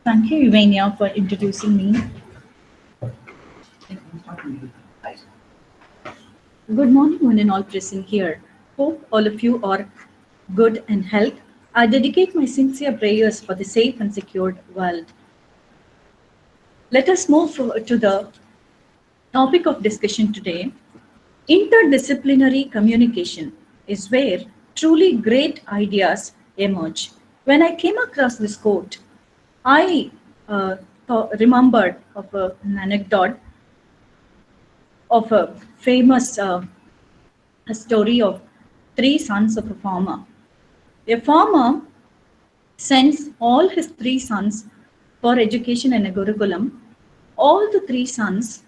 Thank you, Ivania, for introducing me. Good morning, one and all present here. Hope all of you are good and health. I dedicate my sincere prayers for the safe and secured world. Let us move to the topic of discussion today. Interdisciplinary communication is where truly great ideas emerge. When I came across this quote, I remembered of an anecdote of a famous a story of three sons of a farmer. A farmer sends all his three sons for education in a Gurukulam. All the three sons,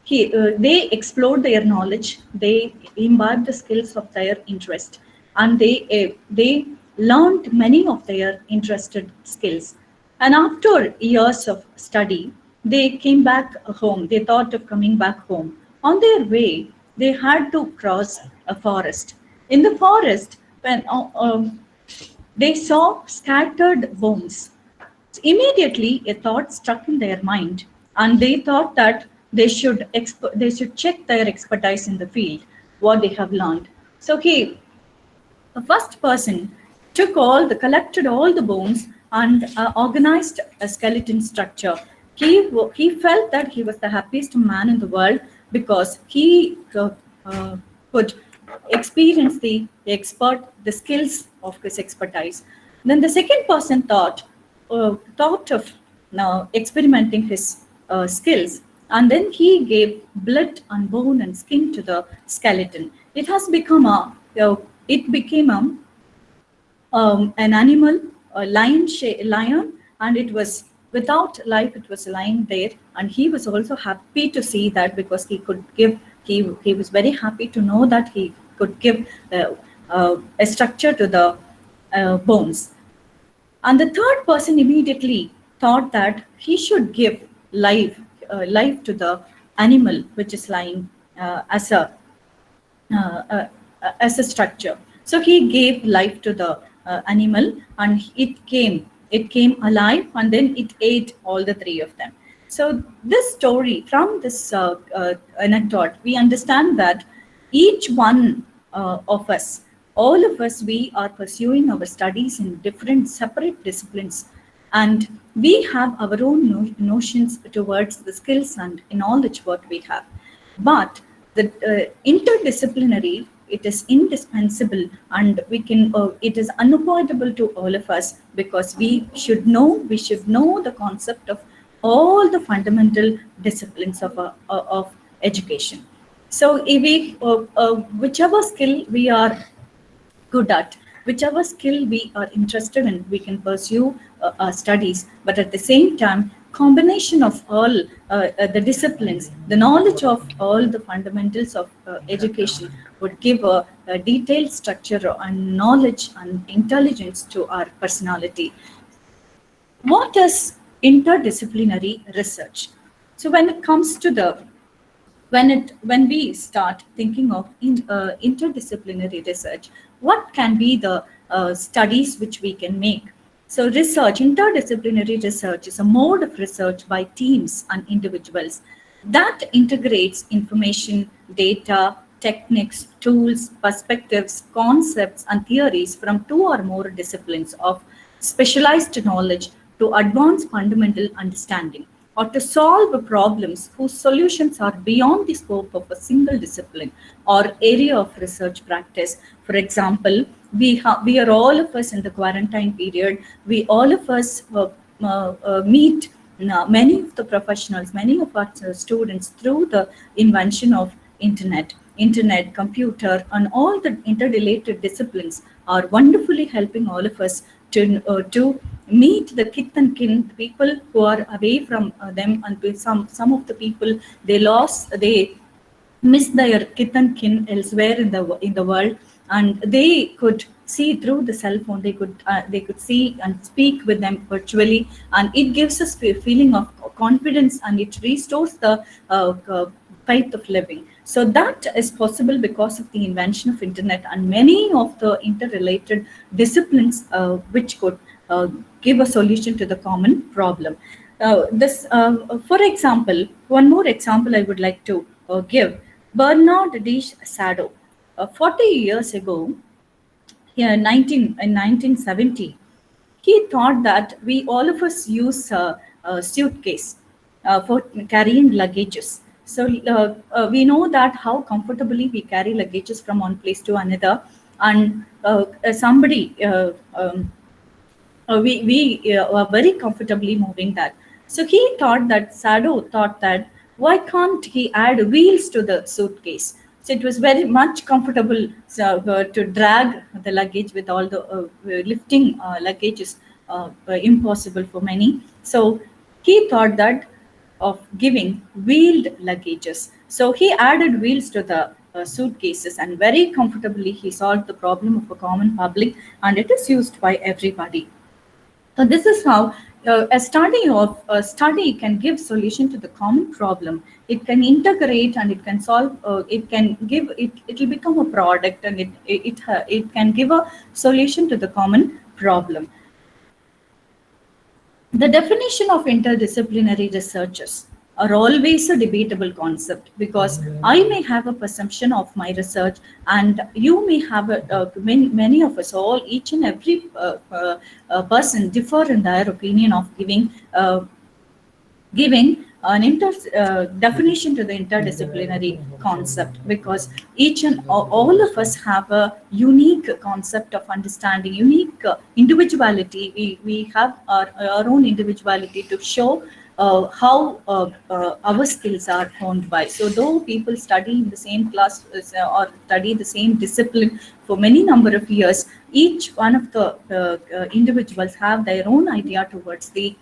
they explored their knowledge, they imbibed the skills of their interest, and they learned many of their interested skills. And after years of study, they came back home. They thought of coming back home. On their way, they had to cross a forest. In the forest, when they saw scattered bones. Immediately, a thought struck in their mind, and they thought that they should check their expertise in the field, what they have learned. So the first person collected all the bones and organized a skeleton structure. He felt that he was the happiest man in the world because he could experience the skills of his expertise. Then the second person thought of now experimenting his skills, and then he gave blood and bone and skin to the skeleton. It has become it became an animal, a lion, and it was without life. It was lying there, and he was also happy to see that because he could give. He was very happy to know that he could give a structure to the bones. And the third person immediately thought that he should give life to the animal which is lying uh, uh, as a structure. So he gave life to the animal, and it came alive, and then it ate all the three of them. So this story, from this anecdote, we understand that each one of us, all of us, we are pursuing our studies in different separate disciplines, and we have our own notions towards the skills and knowledge what we have. But the interdisciplinary, it is indispensable, and it is unavoidable to all of us, because we should know the concept of all the fundamental disciplines of education. So if whichever skill we are good at, whichever skill we are interested in, we can pursue our studies. But at the same time, combination of all the disciplines, the knowledge of all the fundamentals of education would give a detailed structure and knowledge and intelligence to our personality. What is interdisciplinary research? So when it comes to the when we start thinking of interdisciplinary research, what can be the studies which we can make? So interdisciplinary research is a mode of research by teams and individuals that integrates information, data, techniques, tools, perspectives, concepts, and theories from two or more disciplines of specialized knowledge to advance fundamental understanding, or to solve problems whose solutions are beyond the scope of a single discipline or area of research practice. For example, we are all of us in the quarantine period. We all of us meet many of the professionals, many of our students through the invention of internet, computer, and all the interrelated disciplines are wonderfully helping all of us to meet the kith and kin, the people who are away from them, and some of the people they miss their kith and kin elsewhere in the world, and they could see through the cell phone. They could see and speak with them virtually, and it gives us a feeling of confidence, and it restores the faith of living. So that is possible because of the invention of internet and many of the interrelated disciplines which could give a solution to the common problem. For example, one more example I would like to give. Bernard de Sado, 40 years ago, yeah, 1970, he thought that we all of us use a suitcase for carrying luggages. So we know that how comfortably we carry luggages from one place to another, and somebody we were very comfortably moving that. So he thought that Sado thought that why can't he add wheels to the suitcase? So it was very much comfortable to drag the luggage with all the lifting luggage is impossible for many. So he thought that of giving wheeled luggages. So he added wheels to the suitcases, and very comfortably he solved the problem of a common public, and it is used by everybody. So this is how a study can give solution to the common problem. It can integrate and it can solve. It can give it. It will become a product, and it can give a solution to the common problem. The definition of interdisciplinary researchers are always a debatable concept, because I may have a perception of my research, and you may have many of us, all each and every person differ in their opinion of giving an definition to the interdisciplinary concept, because each and all of us have a unique concept of understanding, unique individuality. We have our own individuality to show how our skills are honed by. So though people study in the same class or study the same discipline for many number of years, each one of the individuals have their own idea towards their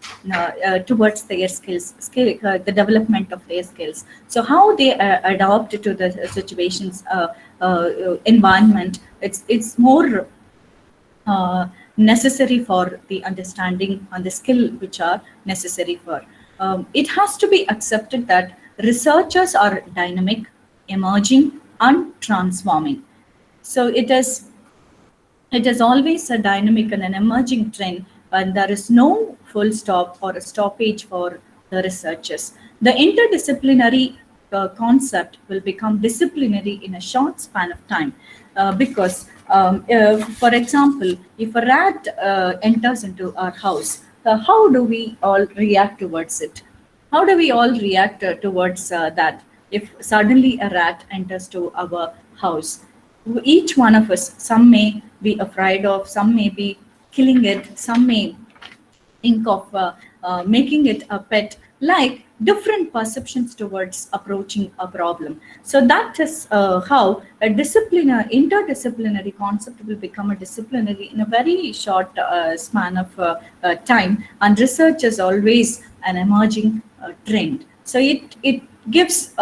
the development of their skills. So how they adapt to the situations, environment, it's more necessary for the understanding and the skill which are necessary for. It has to be accepted that researchers are dynamic, emerging, and transforming. So it is always a dynamic and an emerging trend, and there is no full stop or a stoppage for the researchers. The interdisciplinary concept will become disciplinary in a short span of time, because, for example, if a rat enters into our house, how do we all react towards it? How do we all react towards that? If suddenly a rat enters to our house, each one of us, some may be afraid of, some may be killing it, some may think of making it a pet, like different perceptions towards approaching a problem. So that is how a interdisciplinary concept will become a disciplinary in a very short span of time, and research is always an emerging trend. So it gives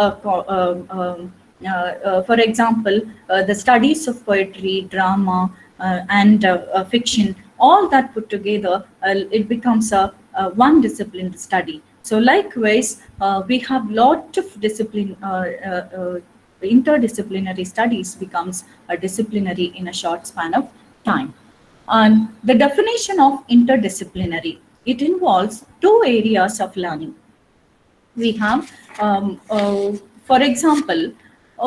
for example, the studies of poetry, drama, and fiction, all that put together, it becomes a one disciplined study. So likewise, we have lot of interdisciplinary studies becomes a disciplinary in a short span of time. And the definition of interdisciplinary, it involves two areas of learning. We have, for example,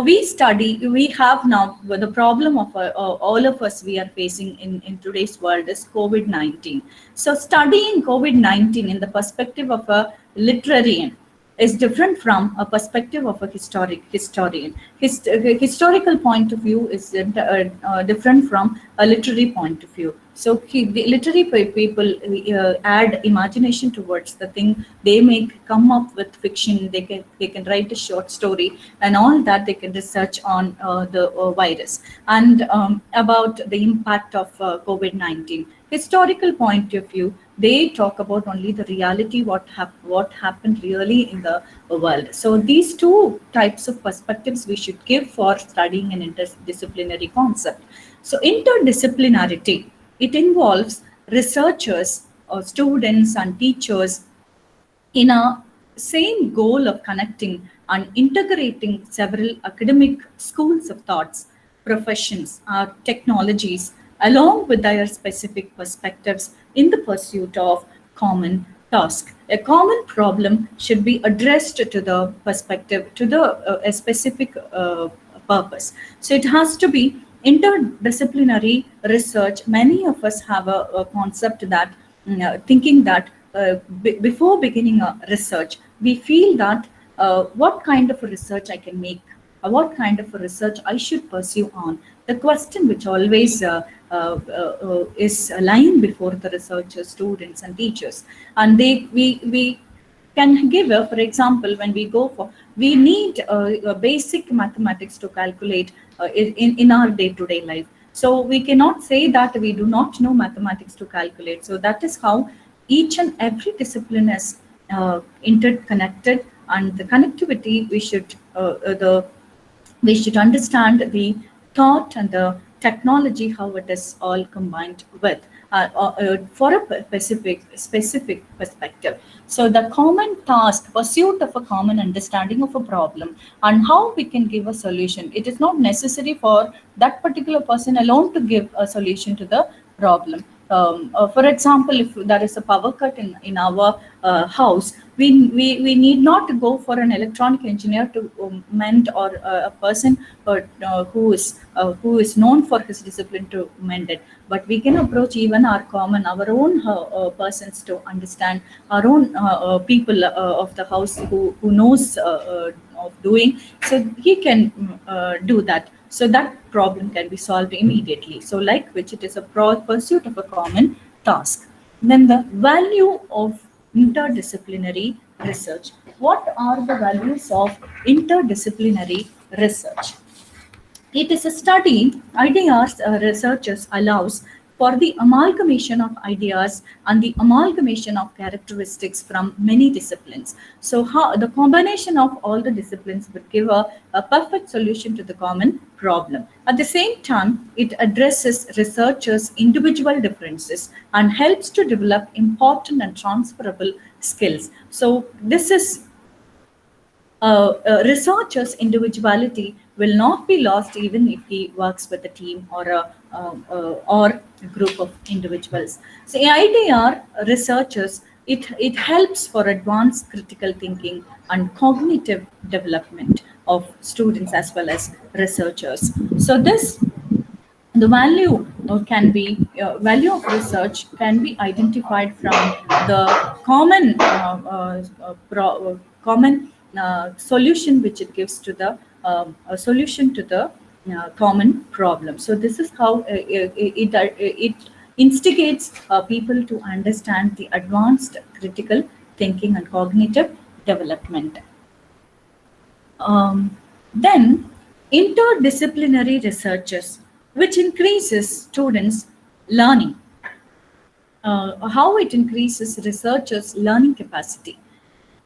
we have now the problem of all of us we are facing in today's world is COVID-19. So studying COVID-19 in the perspective of a literarian is different from a perspective of a historian. Historical point of view is different from a literary point of view. So the literary people add imagination towards the thing. They make come up with fiction. They can write a short story and all that. They can research on the virus and about the impact of COVID-19. Historical point of view, they talk about only the reality, what happened really in the world. So these two types of perspectives we should give for studying an interdisciplinary concept. So interdisciplinarity, it involves researchers or students and teachers in a same goal of connecting and integrating several academic schools of thoughts, professions, or technologies, along with their specific perspectives in the pursuit of common task. A common problem should be addressed to the perspective, to the a specific purpose. So it has to be interdisciplinary research. Many of us have a concept that thinking that before beginning a research, we feel that what kind of a research I can make, what kind of a research I should pursue on. The question which always is lying before the researchers, students, and teachers, and we can give for example, when we go for, we need basic mathematics to calculate in our day-to-day life. So we cannot say that we do not know mathematics to calculate. So that is how each and every discipline is interconnected, and the connectivity we should understand the thought and the technology, how it is all combined with for a specific perspective. So the common task, pursuit of a common understanding of a problem and how we can give a solution. It is not necessary for that particular person alone to give a solution to the problem. For example, if there is a power cut in our house, we need not to go for an electronic engineer to mend, or a person who is known for his discipline to mend it. But we can approach even our own persons to understand, our own people of the house who knows of doing. So he can do that. So that problem can be solved immediately. So like which it is a pursuit of a common task. Then the value of interdisciplinary research. What are the values of interdisciplinary research? It is a study, ideas researchers allows for the amalgamation of ideas and the amalgamation of characteristics from many disciplines. So how the combination of all the disciplines would give a perfect solution to the common problem. At the same time, it addresses researchers' individual differences and helps to develop important and transferable skills. So this is researcher's individuality will not be lost even if he works with a team or a group of individuals. So IDR researchers, it helps for advanced critical thinking and cognitive development of students as well as researchers. So this the value value of research can be identified from the common solution which it gives to the a solution to the common problem. So this is how it instigates people to understand the advanced critical thinking and cognitive development. Then interdisciplinary researches, which increases students' learning. How it increases researchers' learning capacity.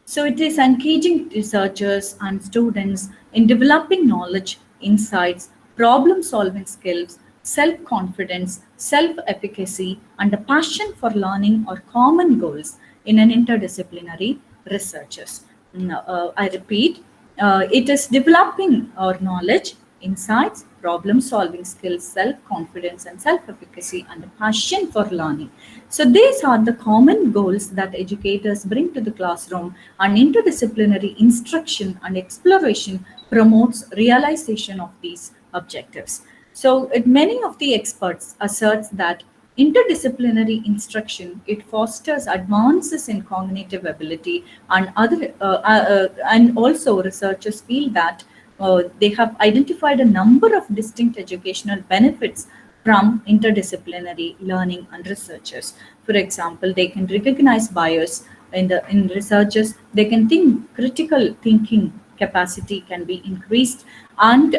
So it is engaging researchers and students in developing knowledge, insights, problem-solving skills, self-confidence, self-efficacy, and a passion for learning or common goals in an interdisciplinary researchers. I repeat, it is developing our knowledge, insights, problem-solving skills, self-confidence, and self-efficacy, and a passion for learning. So these are the common goals that educators bring to the classroom, and interdisciplinary instruction and exploration promotes realization of these objectives. So many of the experts asserts that interdisciplinary instruction, it fosters advances in cognitive ability, and and also researchers feel that they have identified a number of distinct educational benefits from interdisciplinary learning and researchers. For example, they can recognize bias in researchers. They can think critical thinking capacity can be increased, and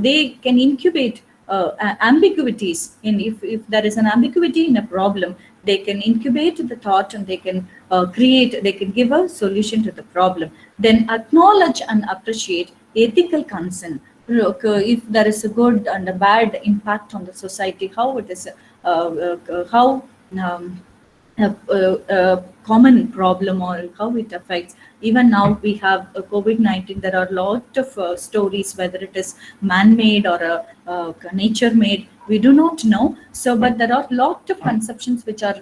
they can incubate ambiguities. If there is an ambiguity in a problem, they can incubate the thought, and they can they can give a solution to the problem. Then acknowledge and appreciate ethical concern. Look, if there is a good and a bad impact on the society, how it is, how um, a common problem, or how it affects. Even now we have COVID-19. There are a lot of stories, whether it is man-made or nature-made. We do not know. So, but there are a lot of conceptions which are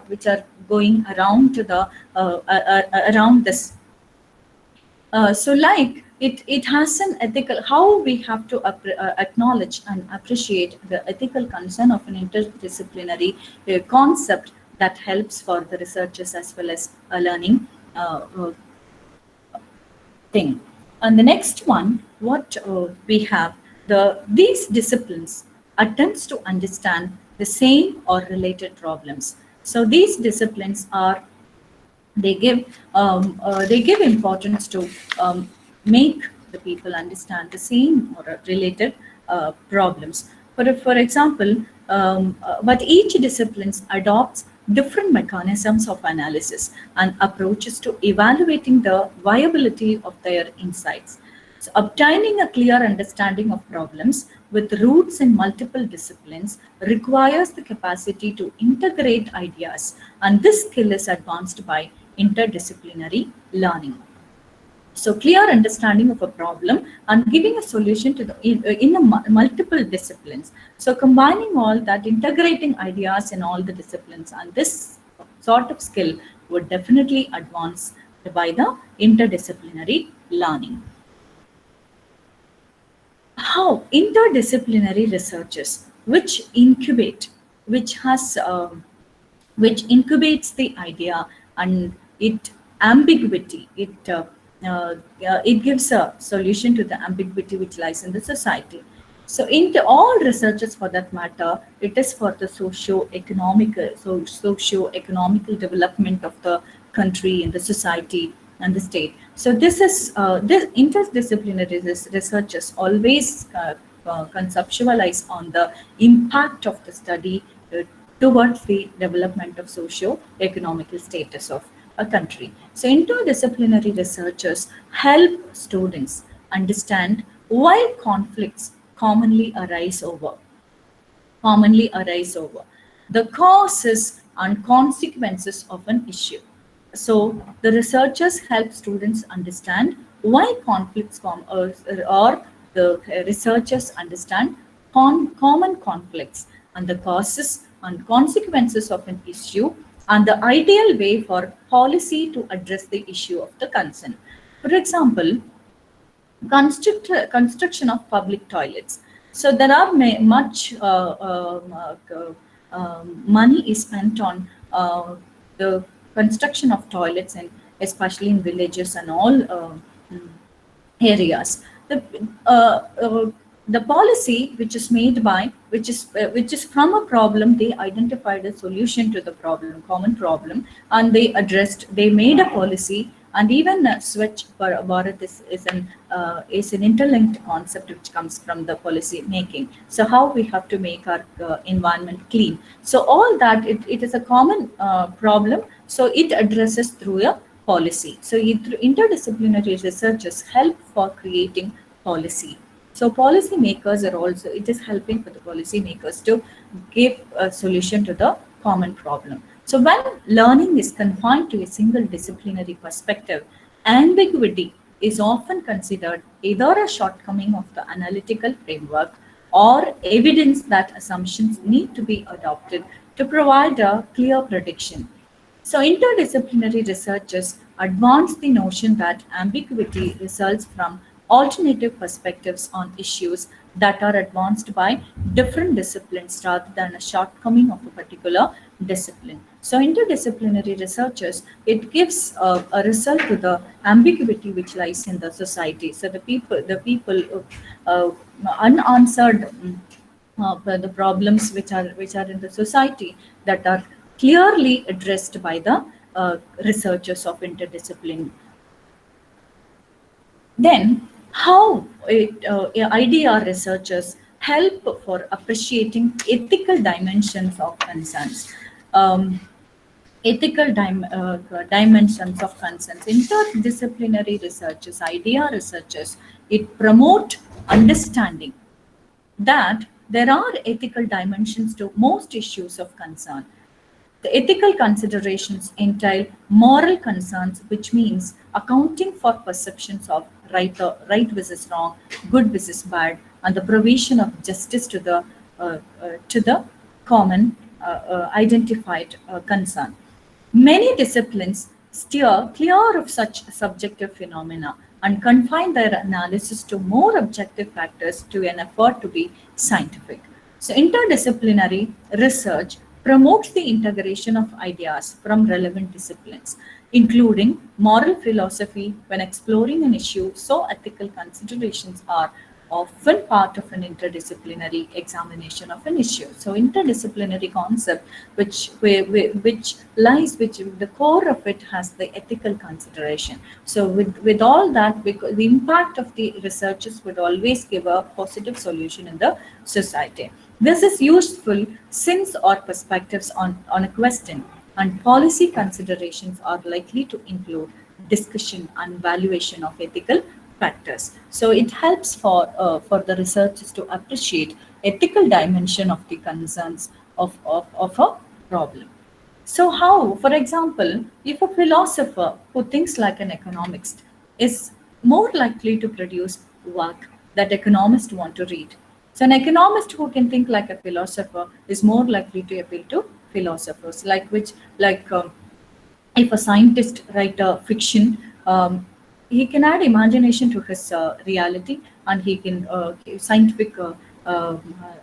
going around to the around this. So, like it has an ethical, how we have to acknowledge and appreciate the ethical concern of an interdisciplinary concept that helps for the researchers as well as a learning thing. And the next one, what we have, these disciplines attempts to understand the same or related problems. So these disciplines are, they give importance to make the people understand the same or related problems. For example, but each discipline adopts different mechanisms of analysis and approaches to evaluating the viability of their insights. So obtaining a clear understanding of problems with roots in multiple disciplines requires the capacity to integrate ideas, and this skill is advanced by interdisciplinary learning. So clear understanding of a problem and giving a solution to in a multiple disciplines. So combining all that, integrating ideas in all the disciplines, and this sort of skill would definitely advance by the interdisciplinary learning. How interdisciplinary researchers, which has which incubates the idea, and it ambiguity, it gives a solution to the ambiguity which lies in the society. So in all researchers, for that matter, it is for the socio-economical development of the country and the society and the state. So this is this interdisciplinary researchers always conceptualize on the impact of the study towards the development of socio-economical status of a country. So interdisciplinary researchers help students understand why conflicts commonly arise over the causes and consequences of an issue. So the researchers help students understand why or the researchers understand common conflicts and the causes and consequences of an issue, and the ideal way for policy to address the issue of the concern. For example, construction of public toilets. So there are much money is spent on the construction of toilets, and especially in villages and all areas. The policy which is made by, which is from a problem, they identified a solution to the problem, common problem, and they made a policy. And even Swachh Bharat is an interlinked concept which comes from the policy making. So how we have to make our environment clean. So all that, it is a common problem. So it addresses through a policy. So interdisciplinary researchers help for creating policy. So policy makers are also, it is helping for the policy makers to give a solution to the common problem. So when learning is confined to a single disciplinary perspective, ambiguity is often considered either a shortcoming of the analytical framework or evidence that assumptions need to be adopted to provide a clear prediction. So interdisciplinary researchers advance the notion that ambiguity results from alternative perspectives on issues that are advanced by different disciplines rather than a shortcoming of a particular discipline. So interdisciplinary researchers, it gives a result to the ambiguity which lies in the society. So the people unanswered the problems which are in the society that are clearly addressed by the researchers of interdiscipline. Then, how IDR researchers help for appreciating ethical dimensions of concerns. Um, dimensions of concerns. Interdisciplinary researchers, IDR researchers, it promote understanding that there are ethical dimensions to most issues of concern. The ethical considerations entail moral concerns, which means accounting for perceptions of right versus wrong, good versus bad, and the provision of justice to the common identified concern. Many disciplines steer clear of such subjective phenomena and confine their analysis to more objective factors to an effort to be scientific. So, interdisciplinary research promotes the integration of ideas from relevant disciplines, including moral philosophy when exploring an issue, so ethical considerations are often part of an interdisciplinary examination of an issue. So interdisciplinary concept, which lies, which the core of it has the ethical consideration. So with all that, because the impact of the researchers would always give a positive solution in the society. This is useful since our perspectives on a question and policy considerations are likely to include discussion and valuation of ethical factors. So it helps for the researchers to appreciate ethical dimension of the concerns of a problem. So how, for example, if a philosopher who thinks like an economist is more likely to produce work that economists want to read. So an economist who can think like a philosopher is more likely to appeal to philosophers, if a scientist write a fiction, he can add imagination to his reality, and he can scientific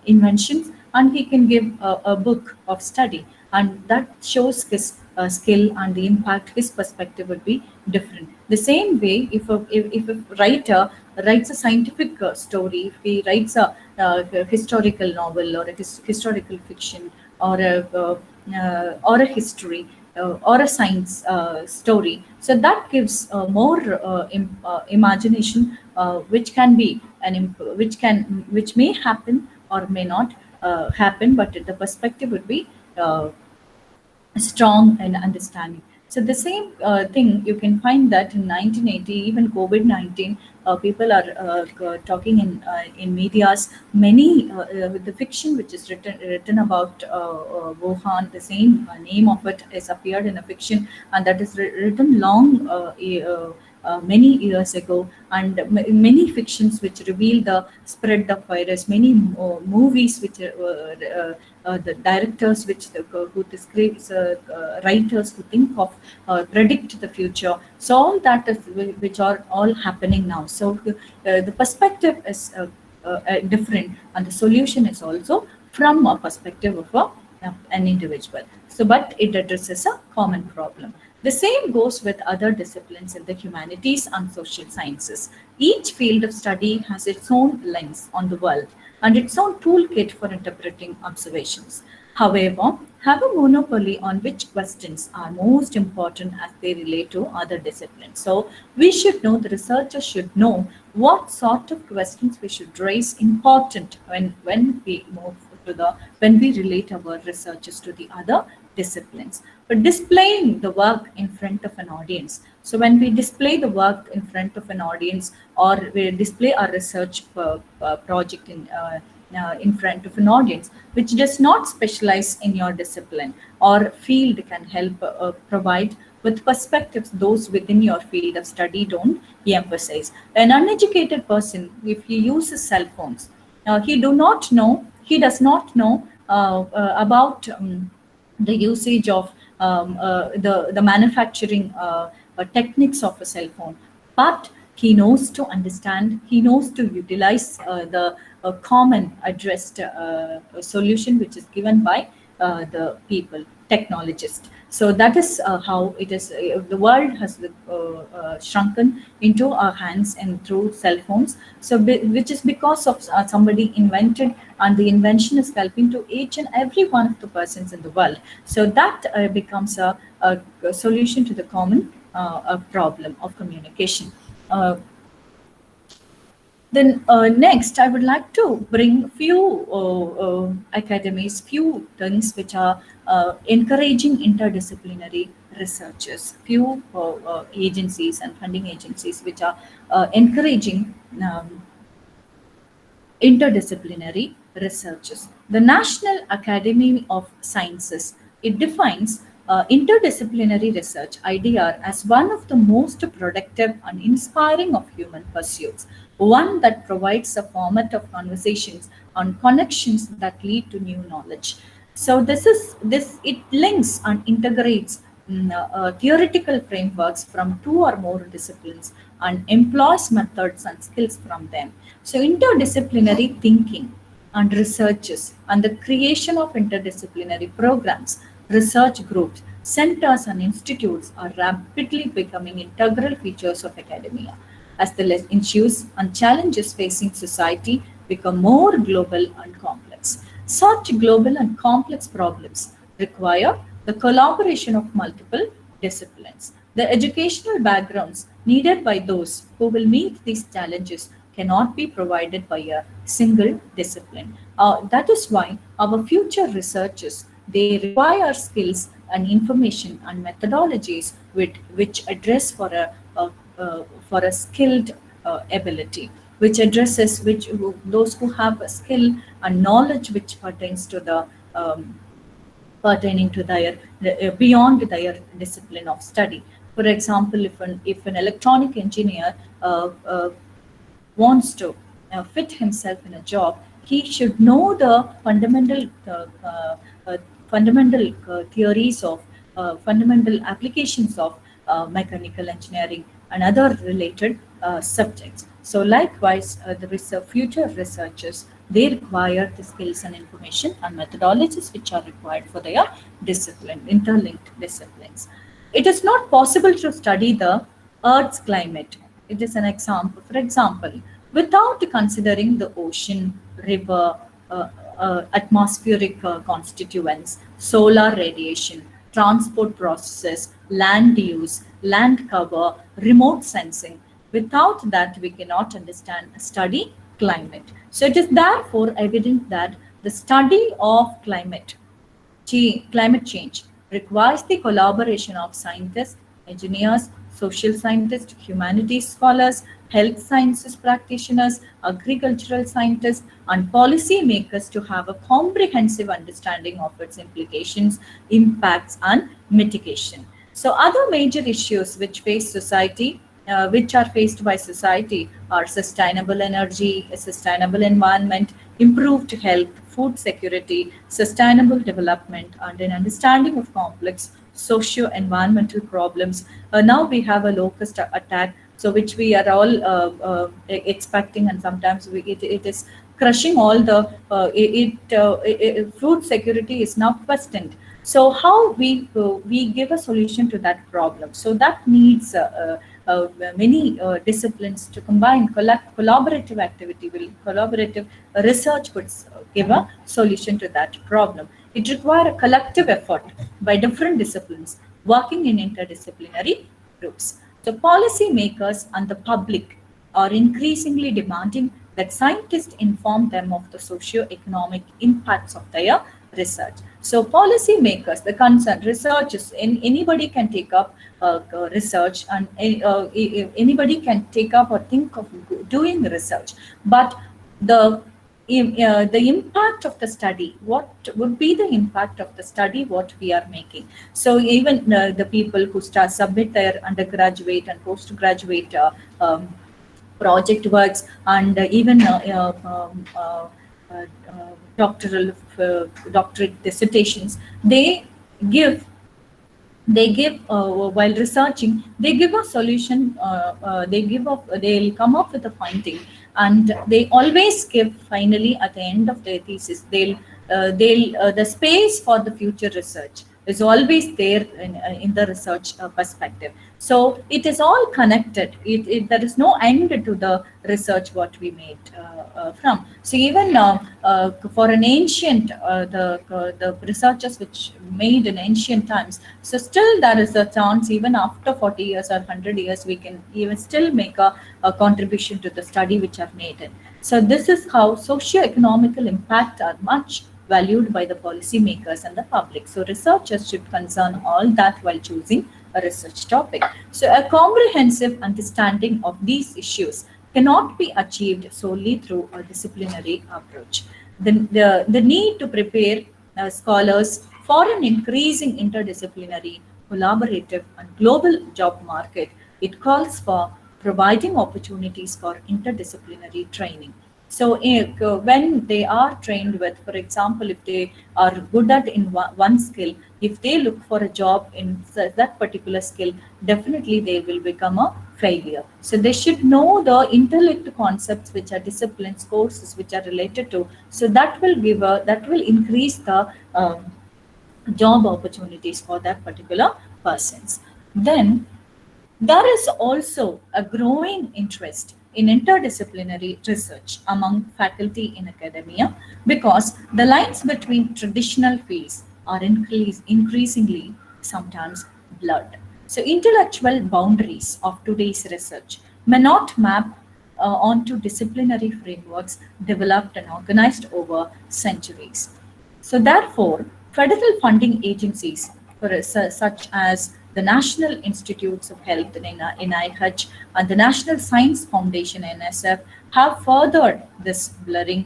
inventions, and he can give a book of study, and that shows his skill and the impact. His perspective would be different. The same way, if a writer writes a scientific story, if he writes a historical novel or a historical fiction or a history or a science story. So that gives more imagination, which can be which may happen or may not happen, but the perspective would be strong and understanding. So the same thing you can find that in 1980, even COVID-19, people are talking in medias. Many with the fiction which is written about Wuhan, the same name of it has appeared in a fiction, and that is written long. Many years ago, and many fictions which reveal the spread of virus, many movies which the directors who describes writers who think of predict the future. So all that is which are all happening now. So the perspective is different, and the solution is also from a perspective of an individual. So, but it addresses a common problem. The same goes with other disciplines in the humanities and social sciences. Each field of study has its own lens on the world and its own toolkit for interpreting observations. However, have a monopoly on which questions are most important as they relate to other disciplines. So we should know, the researchers should know what sort of questions we should raise important when we move to when we relate our researches to the other disciplines. But displaying the work in front of an audience. So when we display the work in front of an audience, or we display our research project in front of an audience, which does not specialize in your discipline or field, can help provide with perspectives those within your field of study don't emphasize. An uneducated person, if he uses cell phones, he does not know about the usage of the manufacturing techniques of a cell phone, but he knows to understand, he knows to utilize the common addressed solution which is given by the people. technologist. So that is how it is. The world has shrunken into our hands and through cell phones. So which is because of somebody invented, and the invention is helping to each and every one of the persons in the world. So that becomes a solution to the common problem of communication. Uh, then next, I would like to bring few academies, few things which are encouraging interdisciplinary researchers, few agencies and funding agencies which are encouraging interdisciplinary researches. The National Academy of Sciences, it defines interdisciplinary research IDR as one of the most productive and inspiring of human pursuits, one that provides a format of conversations on connections that lead to new knowledge. So this it links and integrates theoretical frameworks from two or more disciplines and employs methods and skills from them. So interdisciplinary thinking and researches and the creation of interdisciplinary programs, research groups, centers and institutes are rapidly becoming integral features of academia as the issues and challenges facing society become more global and complex. Such global and complex problems require the collaboration of multiple disciplines. The educational backgrounds needed by those who will meet these challenges cannot be provided by a single discipline. That is why our future researchers they require skills and information and methodologies which address for a skilled ability, which addresses which those who have a skill and knowledge which pertains to the pertaining to their beyond their discipline of study. For example, if an electronic engineer wants to fit himself in a job, he should know the fundamental theories of fundamental applications of mechanical engineering and other related subjects. So likewise, the future researchers, they require the skills and information and methodologies which are required for their discipline, interlinked disciplines. It is not possible to study the Earth's climate. It is an example. For example, without considering the ocean, river, atmospheric constituents, solar radiation, transport processes, land use, land cover, remote sensing. Without that, we cannot understand study climate. So it is therefore evident that the study of climate change requires the collaboration of scientists, engineers, social scientists, humanities scholars, health sciences practitioners, agricultural scientists, and policy makers to have a comprehensive understanding of its implications, impacts, and mitigation. So other major issues which face society, which are faced by society are sustainable energy, a sustainable environment, improved health, food security, sustainable development, and an understanding of complex socio-environmental problems. Now we have a locust attack, so which we are all expecting, and sometimes it is crushing all the food security is now questioned. So how we give a solution to that problem? So that needs many disciplines to combine collaborative activity. Collaborative research could give a solution to that problem. It requires a collective effort by different disciplines working in interdisciplinary groups. So policymakers and the public are increasingly demanding that scientists inform them of the socio-economic impacts of their research. So policymakers, the concerned researchers, anybody can take up research, and anybody can take up or think of doing research. But the impact of the study, what would be the impact of the study what we are making? So even the people who submit their undergraduate and postgraduate project works, and even doctorate dissertations, give they give while researching, they give a solution, they'll come up with a finding, and they always give finally at the end of their thesis, they'll the space for the future research. is always there in the research perspective. So it is all connected. There is no end to the research what we made from. So even for an ancient, the researchers which made in ancient times, so still there is a chance even after 40 years or 100 years, we can even still make a contribution to the study which are made in. So this is how socio-economical impact are much valued by the policymakers and the public. So researchers should concern all that while choosing a research topic. So a comprehensive understanding of these issues cannot be achieved solely through a disciplinary approach. The need to prepare scholars for an increasing interdisciplinary, collaborative, and global job market, it calls for providing opportunities for interdisciplinary training. So when they are trained with, for example, if they are good at in one skill, if they look for a job in that particular skill, definitely they will become a failure. So they should know the intellect concepts which are disciplines, courses which are related to. So that will that will increase the job opportunities for that particular persons. Then there is also a growing interest in interdisciplinary research among faculty in academia because the lines between traditional fields are increasingly sometimes blurred. So, intellectual boundaries of today's research may not map onto disciplinary frameworks developed and organized over centuries. So, therefore, federal funding agencies such as the National Institutes of Health NIH and the National Science Foundation NSF have furthered this blurring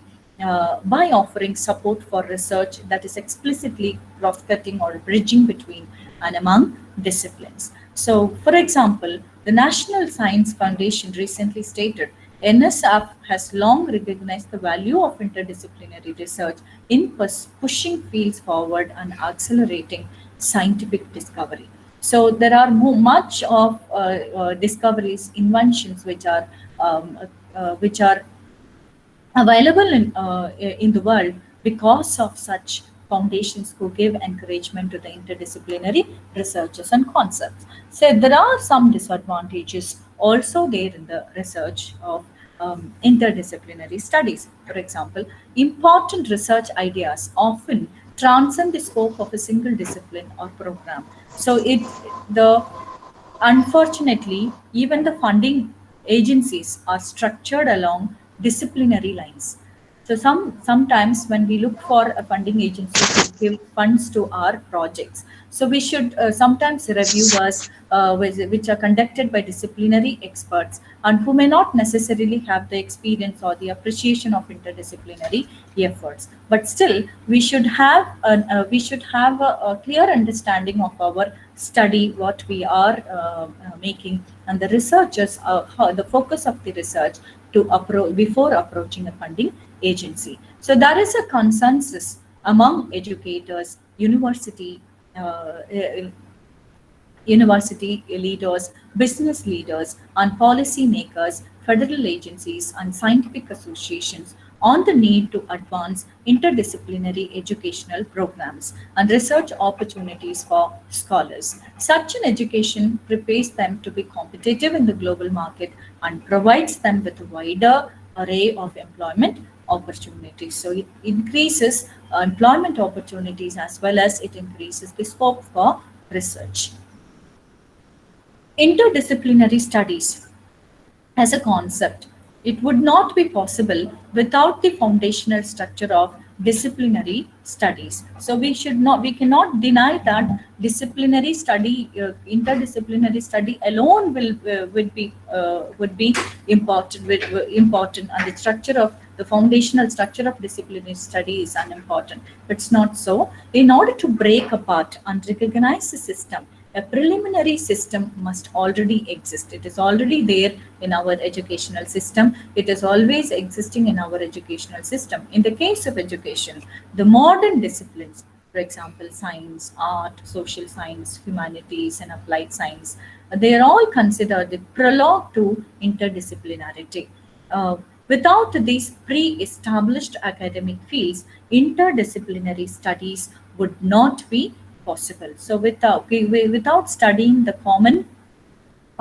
by offering support for research that is explicitly cross-cutting or bridging between and among disciplines. So, for example, the National Science Foundation recently stated NSF has long recognized the value of interdisciplinary research in pushing fields forward and accelerating scientific discovery. So there are much of discoveries, inventions which are available in the world because of such foundations who give encouragement to the interdisciplinary researches and concepts. So there are some disadvantages also there in the research of interdisciplinary studies. For example, important research ideas often transcend the scope of a single discipline or program. So the unfortunately, even the funding agencies are structured along disciplinary lines. So sometimes when we look for a funding agency to give funds to our projects, so we should sometimes reviewers which are conducted by disciplinary experts and who may not necessarily have the experience or the appreciation of interdisciplinary efforts. But still, we should have a clear understanding of our study, what we are making, and the researchers, the focus of the research to before approaching a funding agency. So there is a consensus among educators, university leaders, business leaders, and policy makers, federal agencies, and scientific associations on the need to advance interdisciplinary educational programs and research opportunities for scholars. Such an education prepares them to be competitive in the global market and provides them with a wider array of employment opportunities. So it increases employment opportunities as well as it increases the scope for research. Interdisciplinary studies as a concept, it would not be possible without the foundational structure of disciplinary studies. So we cannot deny that disciplinary study, interdisciplinary study alone would be important, and the structure of the foundational structure of disciplinary study is unimportant. It's not so. In order to break apart and recognize the system, a preliminary system must already exist. It is already there in our educational system. It is always existing in our educational system. In the case of education, the modern disciplines, for example, science, art, social science, humanities, and applied science, they are all considered the prologue to interdisciplinarity. Without these pre-established academic fields, interdisciplinary studies would not be possible. So without studying the common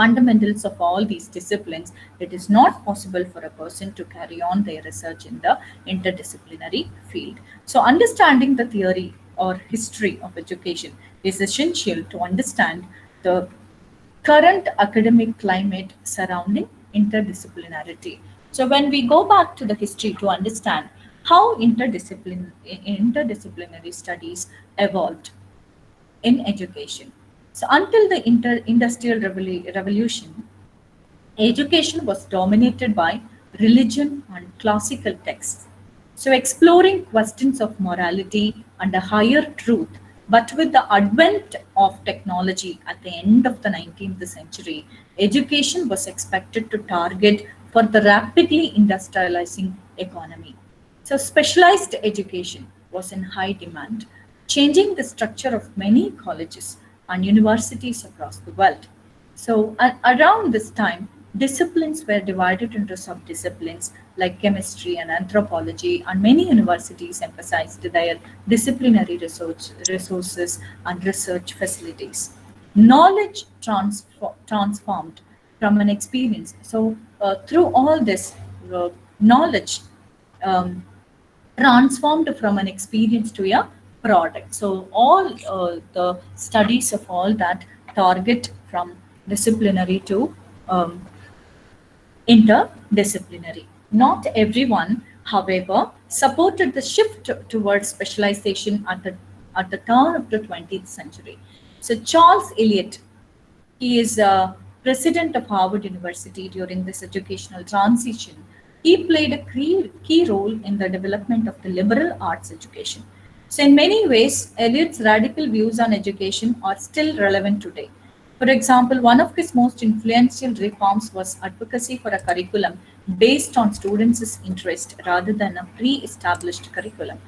fundamentals of all these disciplines, it is not possible for a person to carry on their research in the interdisciplinary field. So, understanding the theory or history of education is essential to understand the current academic climate surrounding interdisciplinarity. So, when we go back to the history to understand how interdisciplinary studies evolved in education. So until the industrial revolution, education was dominated by religion and classical texts. So exploring questions of morality and a higher truth. But with the advent of technology at the end of the 19th century, education was expected to target for the rapidly industrializing economy. So specialized education was in high demand, changing the structure of many colleges and universities across the world. So around this time, disciplines were divided into subdisciplines like chemistry and anthropology, and many universities emphasized their disciplinary resources and research facilities. Knowledge transformed from an experience. So through all this knowledge, um, transformed from an experience to a product. So all the studies of all that target from disciplinary to um, interdisciplinary. Not everyone, however, supported the shift towards specialization at the turn of the 20th century. So Charles Eliot, he is president of Harvard University during this educational transition. He played a key role in the development of the liberal arts education. So, in many ways, Eliot's radical views on education are still relevant today. For example, one of his most influential reforms was advocacy for a curriculum based on students' interest rather than a pre established curriculum.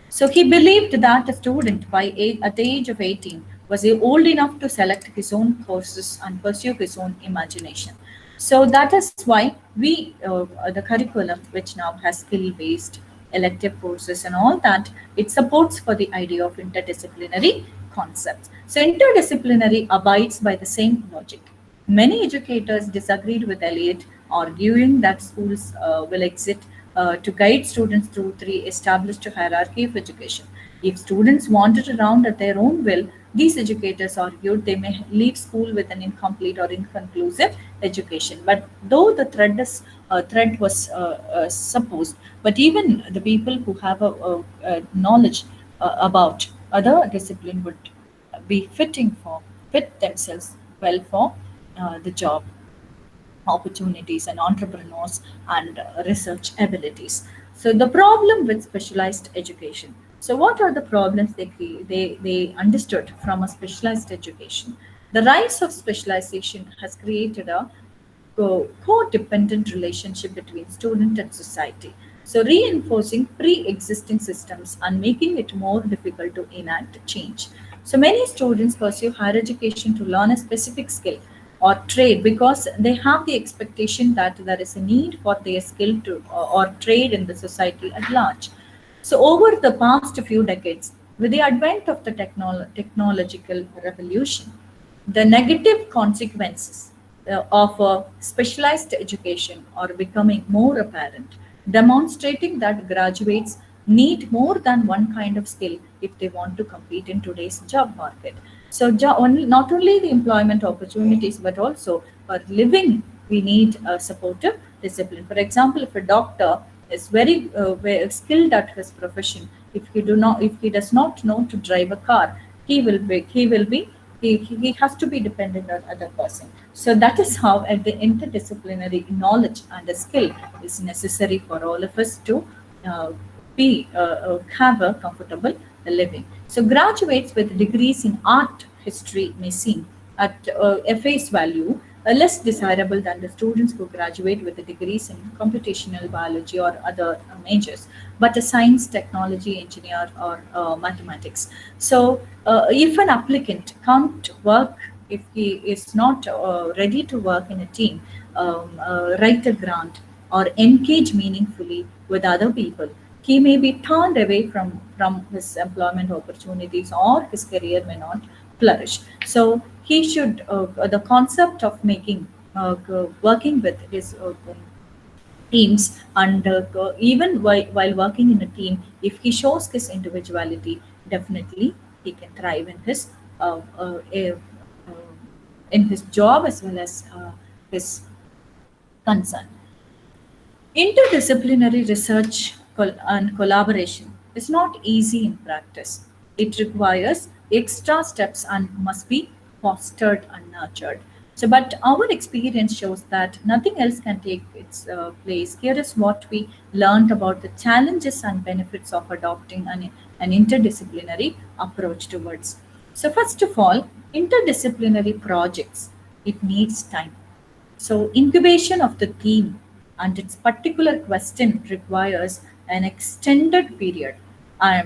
So he believed that a student at the age of 18 was old enough to select his own courses and pursue his own imagination. So that is why the curriculum, which now has skill-based elective courses and all that, it supports for the idea of interdisciplinary concepts. So interdisciplinary abides by the same logic. Many educators disagreed with Eliot, arguing that schools will exist to guide students through three established hierarchy of education. If students wandered around at their own will, these educators argued they may leave school with an incomplete or inconclusive education. But though the thread was supposed, but even the people who have a knowledge about other discipline would be fit themselves well for the job opportunities and entrepreneurs and research abilities. So the problem with specialized education. So what are the problems they understood from a specialized education? The rise of specialization has created a codependent relationship between student and society. So reinforcing pre-existing systems and making it more difficult to enact change. So many students pursue higher education to learn a specific skill or trade because they have the expectation that there is a need for their skill to or trade in the society at large. So over the past few decades, with the advent of the technological revolution, the negative consequences of a specialized education are becoming more apparent, demonstrating that graduates need more than one kind of skill if they want to compete in today's job market. So, not only the employment opportunities, but also for living, we need a supportive discipline. For example, if a doctor is very skilled at his profession, if he does not know to drive a car, he has to be dependent on other person. So that is how at the interdisciplinary knowledge and the skill is necessary for all of us to uh, have a comfortable living. So graduates with degrees in art history may seem at face value less desirable than the students who graduate with the degrees in computational biology or other majors, but a science, technology, engineer, or mathematics. So, if an applicant can't work, if he is not ready to work in a team, write a grant, or engage meaningfully with other people, he may be turned away from his employment opportunities, or his career may not flourish. So he should, the concept of making, working with his teams, and even while working in a team, if he shows his individuality, definitely he can thrive in his job as well as his concern. Interdisciplinary research and collaboration is not easy in practice. It requires extra steps and must be fostered and nurtured. So, but our experience shows that nothing else can take its place. Here is what we learned about the challenges and benefits of adopting an interdisciplinary approach towards. So, first of all, interdisciplinary projects, it needs time. So, incubation of the theme and its particular question requires an extended period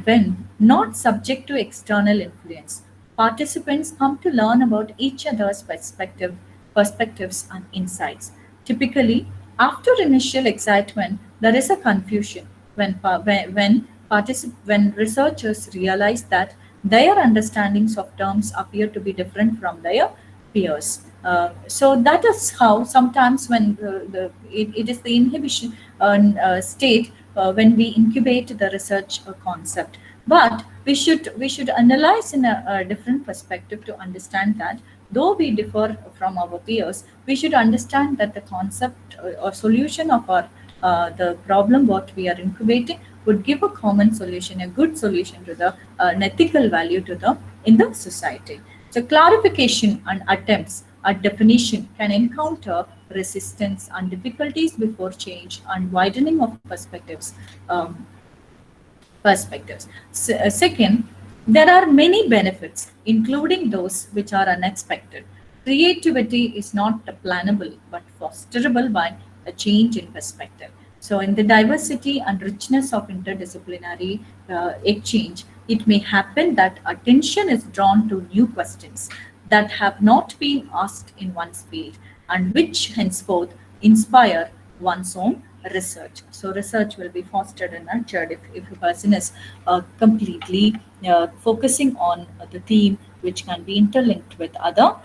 when not subject to external influence. Participants come to learn about each other's perspectives and insights. Typically, after initial excitement, there is a confusion when researchers realize that their understandings of terms appear to be different from their peers. So that is how sometimes when it is the inhibition state when we incubate the research concept. But we should analyze in a different perspective to understand that though we differ from our peers, we should understand that the concept or solution of our the problem what we are incubating would give a common solution, a good solution to the an ethical value to the in the society. So clarification and attempts at definition can encounter resistance and difficulties before change and widening of perspectives. Second, there are many benefits, including those which are unexpected. Creativity is not plannable but fosterable by a change in perspective. So, in the diversity and richness of interdisciplinary exchange, it may happen that attention is drawn to new questions that have not been asked in one's field and which henceforth inspire one's own research. So research will be fostered and nurtured if a person is completely focusing on the theme which can be interlinked with other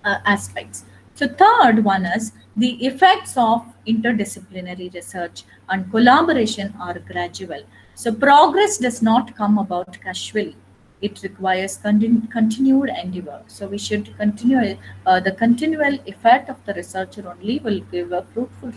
aspects. So third one is the effects of interdisciplinary research and collaboration are gradual. So progress does not come about casually. It requires continued endeavor. So we should continue the continual effort of the researcher only will give a fruitful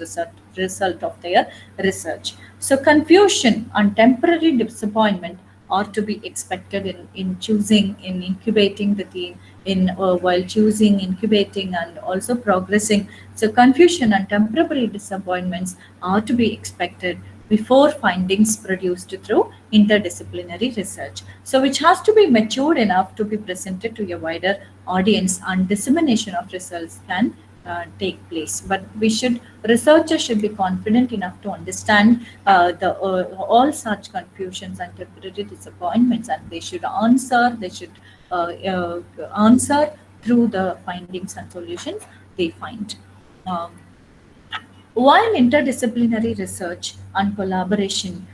result of their research. So confusion and temporary disappointment are to be expected in choosing, in incubating the team, in while choosing, incubating, and also progressing. So confusion and temporary disappointments are to be expected before findings produced through interdisciplinary research. So which has to be matured enough to be presented to a wider audience, and dissemination of results can take place. But researchers should be confident enough to understand all such confusions and temporary disappointments, and they should answer through the findings and solutions they find. Um, while interdisciplinary research and collaboration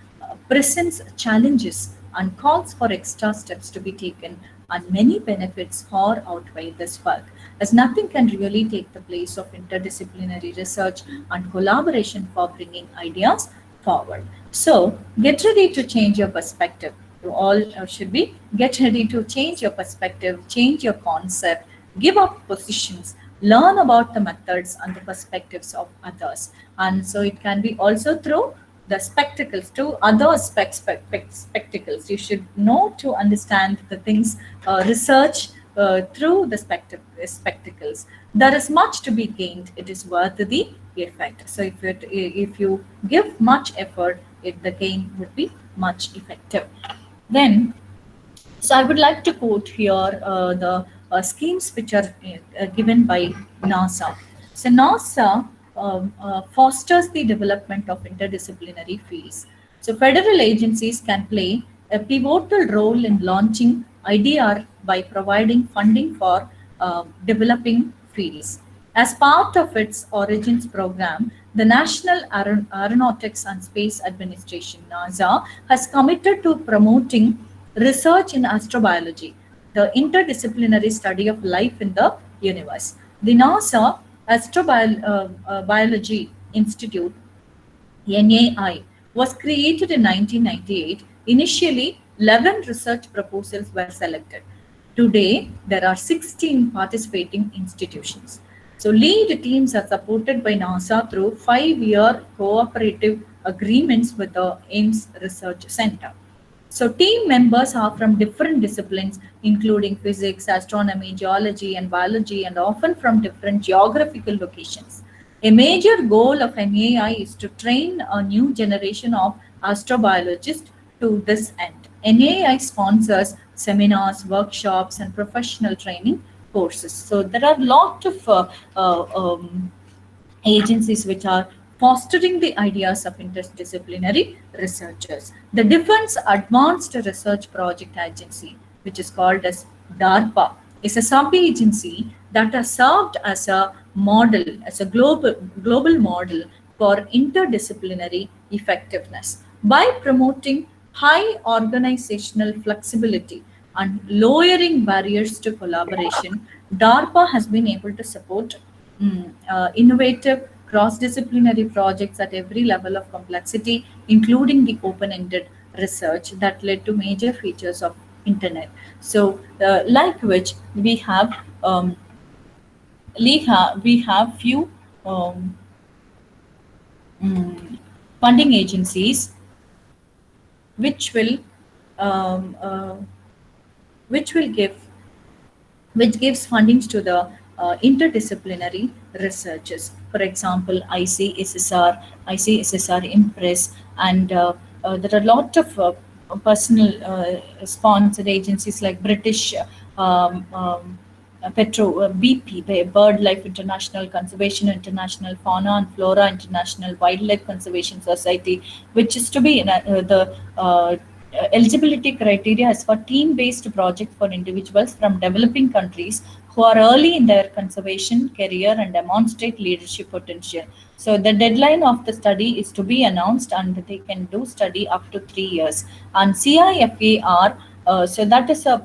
presents challenges and calls for extra steps to be taken, and many benefits far outweigh this work, as nothing can really take the place of interdisciplinary research and collaboration for bringing ideas forward. So, get ready to change your perspective. You all should be get ready to change your perspective, change your concept, give up positions, learn about the methods and the perspectives of others. And so it can be also through the spectacles to other spectacles. You should know to understand the things, research through the spectacles. There is much to be gained. It is worth the effect. So if you give much effort, the gain would be much effective. Then, so I would like to quote here the schemes which are given by NASA. So NASA fosters the development of interdisciplinary fields. So federal agencies can play a pivotal role in launching IDR by providing funding for developing fields. As part of its Origins program, The National Aeronautics and Space Administration, NASA, has committed to promoting research in astrobiology, the interdisciplinary study of life in the universe. The NASA Astrobiology Institute, NAI, was created in 1998. Initially, 11 research proposals were selected. Today, there are 16 participating institutions. So, lead teams are supported by NASA through 5-year cooperative agreements with the Ames Research Center. So, team members are from different disciplines, including physics, astronomy, geology, and biology, and often from different geographical locations. A major goal of NAI is to train a new generation of astrobiologists to this end. NAI sponsors seminars, workshops, and professional training courses. So there are a lot of agencies which are fostering the ideas of interdisciplinary researchers. The Defense Advanced Research Project Agency, which is called as DARPA, is a sub-agency that has served as a model, as a global model for interdisciplinary effectiveness. By promoting high organizational flexibility and lowering barriers to collaboration, DARPA has been able to support innovative cross-disciplinary projects at every level of complexity, including the open-ended research that led to major features of internet. So, like which we have few um, funding agencies which will um, uh, which will give which gives fundings to the interdisciplinary researchers. For example, ICSSR Impress, and there are a lot of personal sponsored agencies like British BP, BirdLife International, Conservation International, Fauna and Flora International, Wildlife Conservation Society, which is to be the eligibility criteria is for team-based project for individuals from developing countries who are early in their conservation career and demonstrate leadership potential. So the deadline of the study is to be announced, and they can do study up to 3 years. And CIFAR, so that is a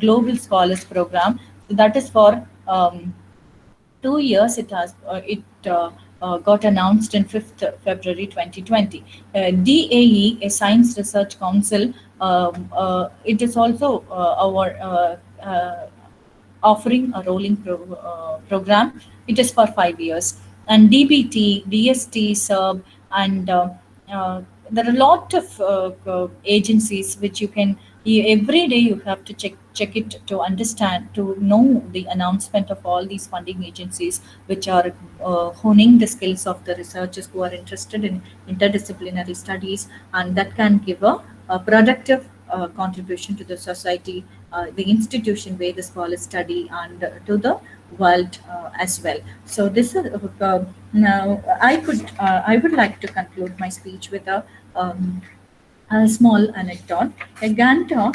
global scholars program. So that is for 2 years. It got announced in 5th February 2020. DAE, a Science Research Council, it is also offering a rolling program. It is for 5 years. And DBT, DST, SERB, and there are a lot of agencies which you can every day you have to check it to understand, to know the announcement of all these funding agencies which are honing the skills of the researchers who are interested in interdisciplinary studies, and that can give a productive contribution to the society, the institution where the scholars study, and to the world as well. So this is now I would like to conclude my speech with a small anecdote. A gander,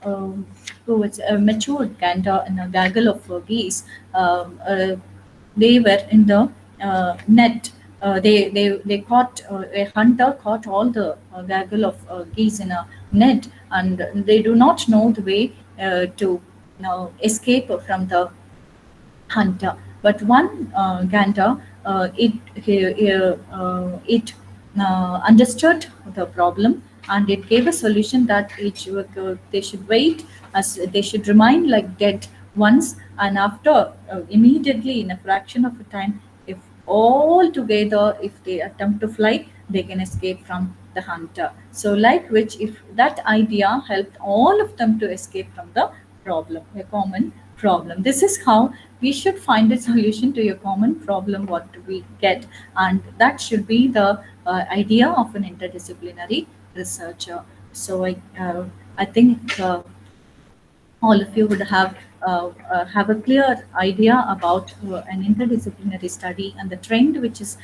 who was a matured gander and a gaggle of geese, they were in the net. They caught a hunter caught all the gaggle of geese in a net, and they do not know the way to escape from the hunter. But one gander, it understood the problem, and it gave a solution that they should wait, as they should remain like dead once, and after immediately in a fraction of a time, if all together if they attempt to fly, they can escape from the hunter. So like which, if that idea helped all of them to escape from the problem, a common problem. This is how we should find a solution to a common problem what we get, and that should be the idea of an interdisciplinary researcher. So I think all of you would have a clear idea about an interdisciplinary study and the trend which is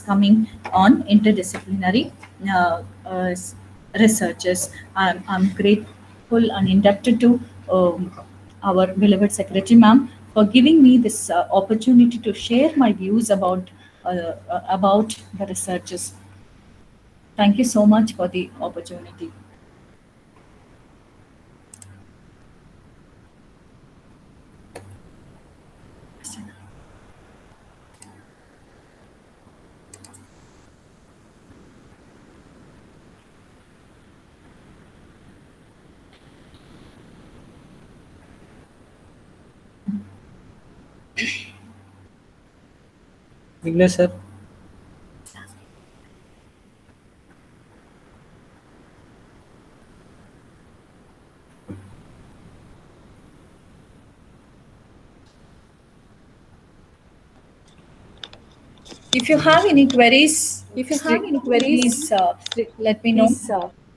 coming on interdisciplinary researchers. I'm grateful and indebted to our beloved secretary ma'am for giving me this opportunity to share my views about the researches. Thank you so much for the opportunity. Vignesh sir. If you have any queries, If you have any queries, please let me know. please.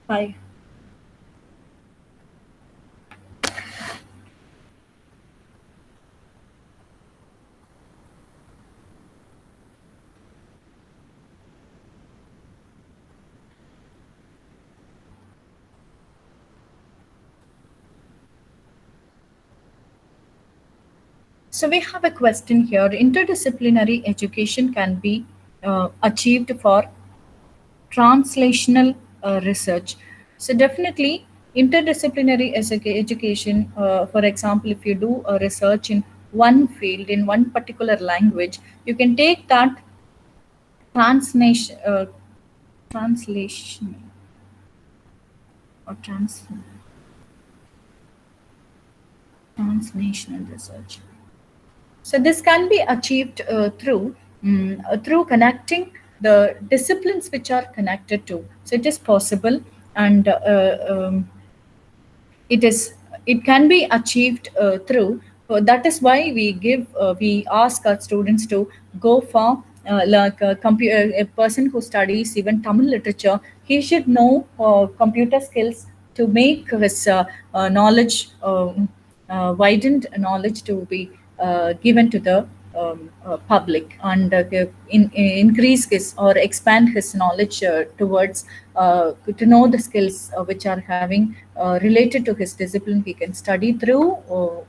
Bye. So we have a question here. Interdisciplinary education can be achieved for translational research. So definitely interdisciplinary education, for example, if you do a research in one field, in one particular language, you can take that translation, translation or translational research. So this can be achieved through connecting the disciplines which are connected to. So it is possible, and it is it can be achieved through. That is why we ask our students to go for like a person who studies even Tamil literature. He should know computer skills to make his knowledge widened knowledge to be given to the public, and increase his or expand his knowledge towards to know the skills which are having related to his discipline. He can study through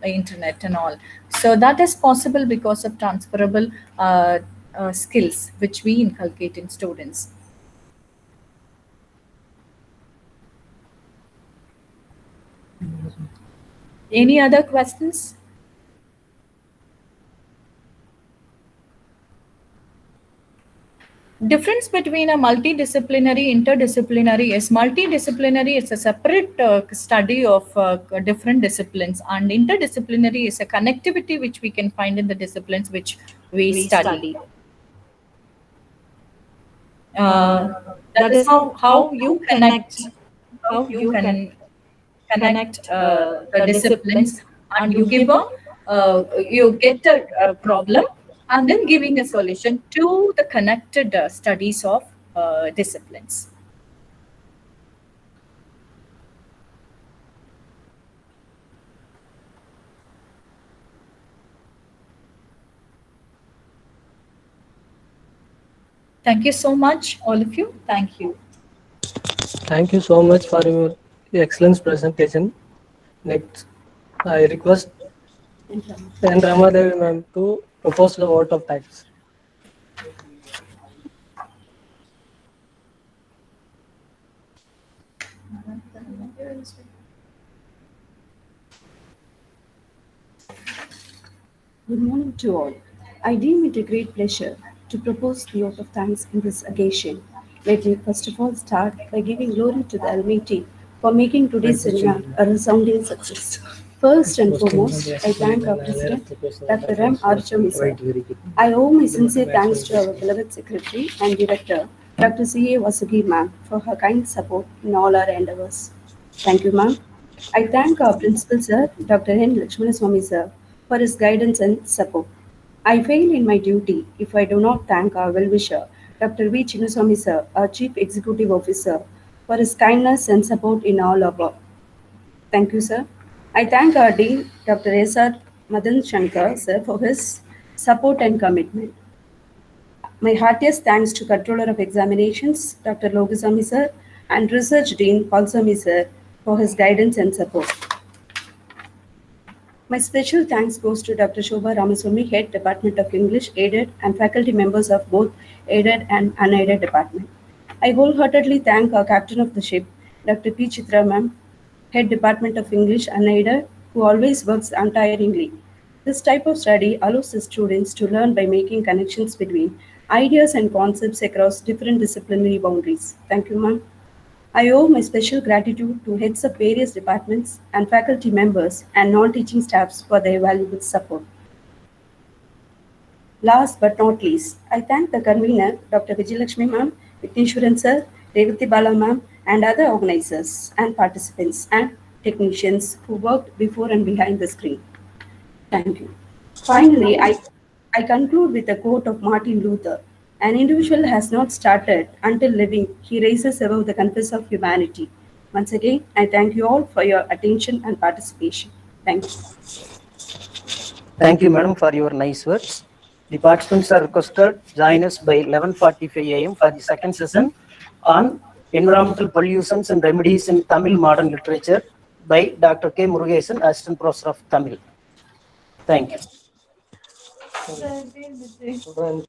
internet and all. So that is possible because of transferable skills which we inculcate in students. Any other questions? Difference between a multidisciplinary interdisciplinary is multidisciplinary is a separate study of different disciplines, and interdisciplinary is a connectivity which we can find in the disciplines which we study. That is how you connect, how you can connect the disciplines, and you give a you get a problem and then giving a solution to the connected studies of disciplines. Thank you so much, all of you. Thank you. Thank you so much for your excellent presentation. Next, I request N. Ramadevi ma'am to propose the vote of thanks. Good morning to all. I deem it a great pleasure to propose the vote of thanks in this occasion. Let me first of all start by giving glory to the Almighty for making today's seminar a resounding success. First and foremost, I thank our President, Dr. M. Archami sir. I owe my sincere thanks to our beloved Secretary and Director, Dr. C. A. Vasugi ma'am, for her kind support in all our endeavors. Thank you, ma'am. I thank our Principal Sir, Dr. N. Lakshmanaswamy sir, for his guidance and support. I fail in my duty if I do not thank our well-wisher, Dr. V. Chinnaswamy sir, our Chief Executive Officer, for his kindness and support in all our work. Thank you, sir. I thank our Dean, Dr. S.R. Madan Shankar, sir, for his support and commitment. My heartiest thanks to Controller of Examinations, Dr. Logasamy sir, and Research Dean, Palsamy sir, for his guidance and support. My special thanks goes to Dr. Shobha Ramaswamy, Head Department of English, aided, and faculty members of both aided and unaided department. I wholeheartedly thank our captain of the ship, Dr. P. Chitra ma'am, Head Department of English, unaided, who always works untiringly. This type of study allows the students to learn by making connections between ideas and concepts across different disciplinary boundaries. Thank you, ma'am. I owe my special gratitude to heads of various departments and faculty members and non-teaching staffs for their valuable support. Last but not least, I thank the convener, Dr. Vijayalakshmi ma'am, Vigneswaran sir, Revati Bala ma'am, and other organizers and participants and technicians who worked before and behind the screen. Thank you. Finally, I conclude with a quote of Martin Luther. An individual has not started until living, he raises above the confess of humanity. Once again, I thank you all for your attention and participation. Thank you. Thank you, madam, for your nice words. The participants are requested join us by 11:45 a.m. for the second session on environmental pollutions and remedies in Tamil modern literature by Dr. K. Murugesan, Assistant Professor of Tamil. Thank you. Students,